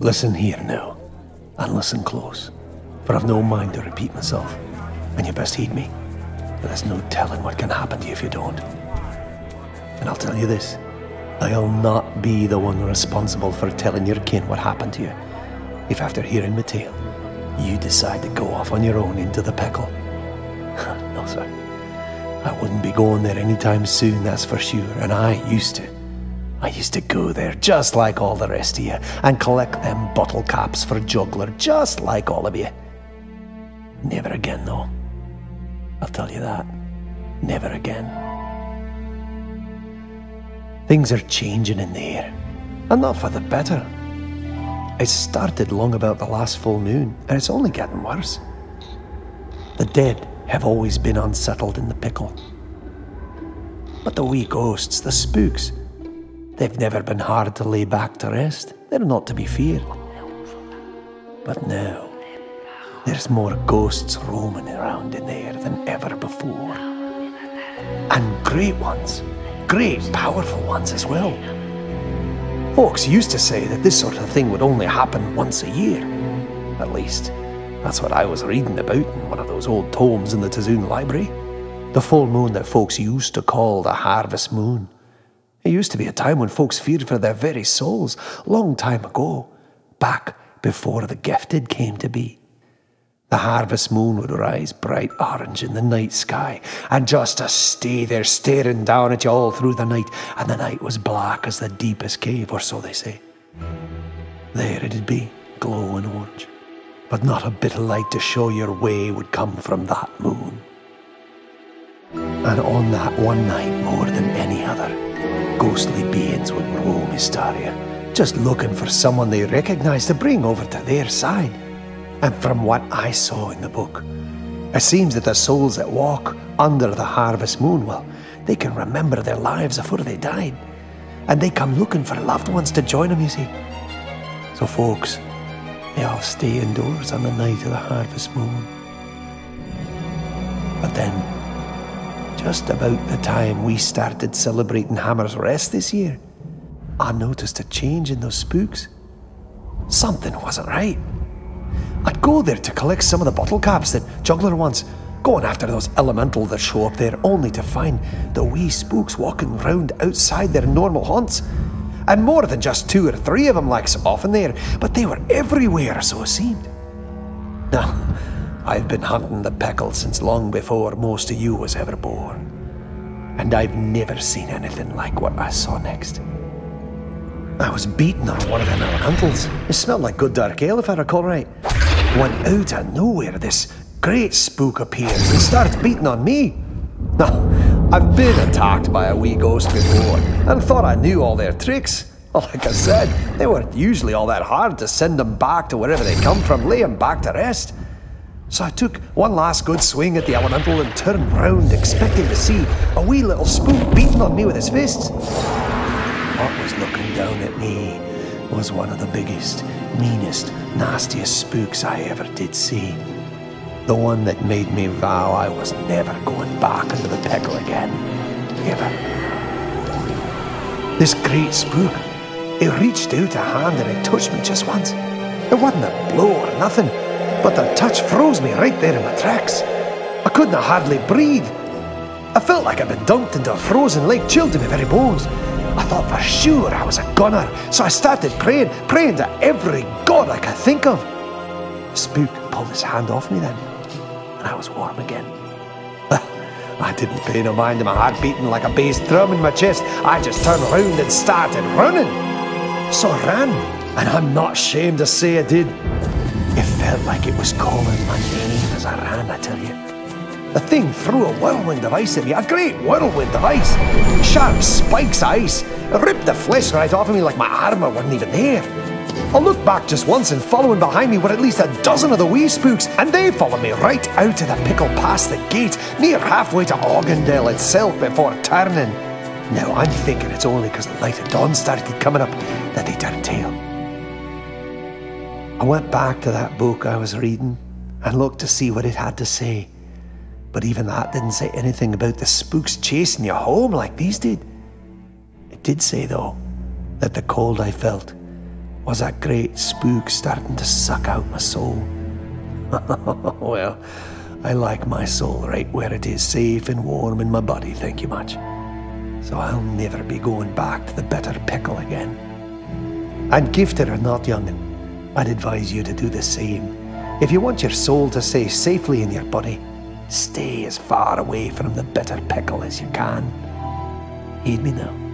Listen here now, and listen close, for I've no mind to repeat myself, and you best heed me. There's no telling what can happen to you if you don't. And I'll tell you this, I'll not be the one responsible for telling your kin what happened to you, if after hearing my tale, you decide to go off on your own into the pickle. No, sir. I wouldn't be going there anytime soon, that's for sure, and I used to go there just like all the rest of you, and collect them bottle caps for juggler just like all of you. Never again, though. I'll tell you that. Never again. Things are changing in there, and not for the better. It started long about the last full moon, and it's only getting worse. The dead have always been unsettled in the pickle. But the wee ghosts, the spooks, they've never been hard to lay back to rest. They're not to be feared. But now, there's more ghosts roaming around in there than ever before. And great ones. Great, powerful ones as well. Folks used to say that this sort of thing would only happen once a year. At least, that's what I was reading about in one of those old tomes in the Tizoon library. The full moon that folks used to call the harvest moon. It used to be a time when folks feared for their very souls, long time ago, back before the gifted came to be. The harvest moon would rise bright orange in the night sky, and just to stay there staring down at you all through the night, and the night was black as the deepest cave, or so they say. There it'd be, glowing orange, but not a bit of light to show your way would come from that moon. And on that one night, more than any other, ghostly beings would roam Istaria, just looking for someone they recognised to bring over to their side. And from what I saw in the book, it seems that the souls that walk under the harvest moon, well, they can remember their lives before they died. And they come looking for loved ones to join them, you see. So folks, they all stay indoors on the night of the harvest moon. But then, just about the time we started celebrating Hammer's Rest this year, I noticed a change in those spooks. Something wasn't right. I'd go there to collect some of the bottle caps that Juggler wants, going after those elemental that show up there, only to find the wee spooks walking round outside their normal haunts. And more than just 2 or 3 of them like so often there, but they were everywhere, so it seemed. Now, I've been hunting the pickle since long before most of you was ever born, and I've never seen anything like what I saw next. I was beaten on one of them elementals. It smelled like good dark ale, if I recall right. When out of nowhere, this great spook appears and starts beating on me. Now, I've been attacked by a wee ghost before and thought I knew all their tricks. Well, like I said, they weren't usually all that hard to send them back to wherever they come from, lay them back to rest. So I took one last good swing at the elemental and turned round, expecting to see a wee little spook beating on me with his fists. What was looking down at me was one of the biggest, meanest, nastiest spooks I ever did see. The one that made me vow I was never going back into the pickle again. Ever. This great spook, it reached out a hand and it touched me just once. It wasn't a blow or nothing, but the touch froze me right there in my tracks. I couldn't hardly breathe. I felt like I'd been dunked into a frozen lake, chilled to my very bones. I thought for sure I was a gunner, so I started praying to every god I could think of. The spook pulled his hand off me then, and I was warm again. I didn't pay no mind to my heart beating like a bass drum in my chest. I just turned round and started running. So I ran, and I'm not ashamed to say I did. It felt like it was calling my name as I ran, I tell you. The thing threw a whirlwind of ice at me, a great whirlwind of ice. Sharp spikes of ice. It ripped the flesh right off of me like my armour wasn't even there. I looked back just once and following behind me were at least a dozen of the wee spooks, and they followed me right out of the pickle past the gate, near halfway to Augendale itself before turning. Now I'm thinking it's only because the light of dawn started coming up that they turned tail. I went back to that book I was reading and looked to see what it had to say. But even that didn't say anything about the spooks chasing you home like these did. It did say, though, that the cold I felt Was that great spook starting to suck out my soul? Well, I like my soul right where it is, safe and warm in my body, thank you much. So I'll never be going back to the Bitter Pickle again. And gifted or not, young'un, I'd advise you to do the same. If you want your soul to stay safely in your body, stay as far away from the Bitter Pickle as you can. Heed me now.